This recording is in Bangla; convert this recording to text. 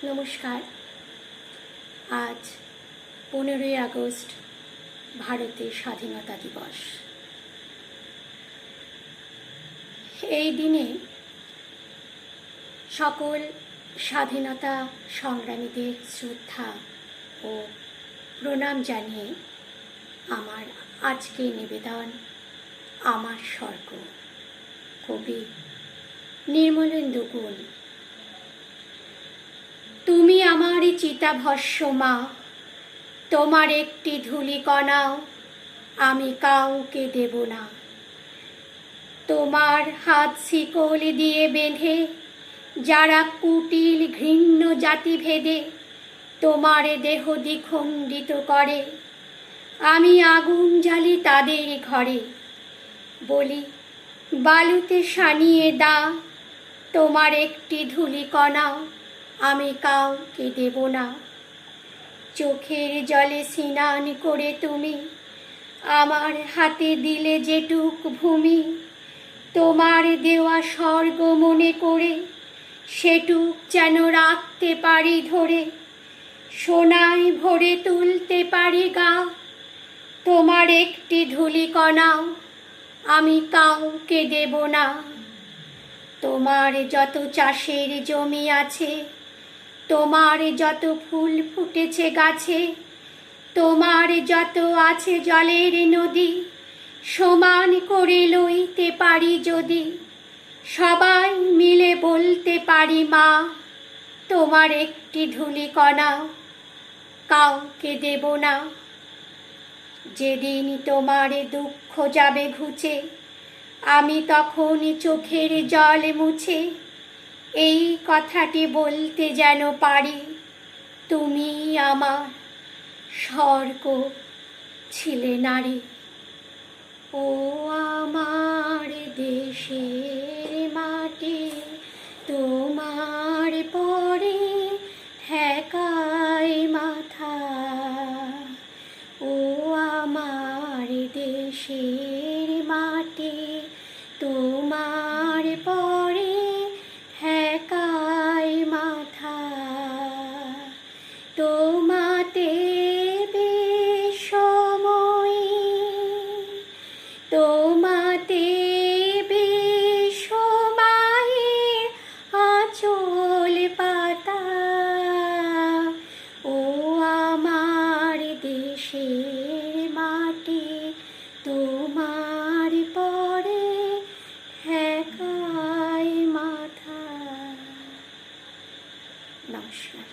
নমস্কার। আজ 15ই আগস্ট ভারতের স্বাধীনতা দিবস। এই দিনে সকল স্বাধীনতা সংগ্রামীদের শ্রদ্ধা ও প্রণাম জানিয়ে আমার আজকের নিবেদন আমার স্বর্গ, কবি নির্মলেন্দু গুণ। তুমি আমারই চিতাভস্য মা, তোমার একটি ধূলিকণাও আমি কাউকে দেব না। তোমার হাত শিকল দিয়ে বেঁধে যারা কুটিল ঘৃণ্য জাতিভেদে তোমার দেহ দ্বিখণ্ডিত করে, আমি আগুন জ্বালি তাদের ঘরে। বলি বালুতে সানিয়ে দা, তোমার একটি ধূলিকণাও আমি কাউকে দেব না। চোখের জলে স্নান করে তুমি আমার হাতে দিলে যেটুক ভূমি, তোমার দেওয়া স্বর্গ মনে করে সেটুক যেন রাখতে পারি ধরে। সোনায় ভরে তুলতে পারি গা, তোমার একটি ধূলিকণাও আমি কাউকে দেব না। তোমার যত চাষের জমি আছে, তোমার যত ফুল ফুটেছে গাছে, তোমার যত আছে জলের নদী, সমান করে লইতে পারি যদি, সবাই মিলে বলতে পারি মা, তোমার একটি ধূলিকণাও কাউকে দেব না। যেদিন তোমার দুঃখ যাবে ঘুচে, আমি তখন চোখের জল মুছে এই কথাটি বলতে যেন পারি, তুমি আমার স্বর্গ ছিলে নারী। ও আমার দেশের মাটি, তোমার পরে ঠেকায় মাথা। ও আমার দেশের মাটি, তোমার পরে ঠেকায় মাথা। তোমাতে বিষময়ী, তোমাতে বিষমায়ে আঁচল পাতা। ও আমার দেশের মাটি, তোমার পরে ঠেকায় মাথা। নমস্কার।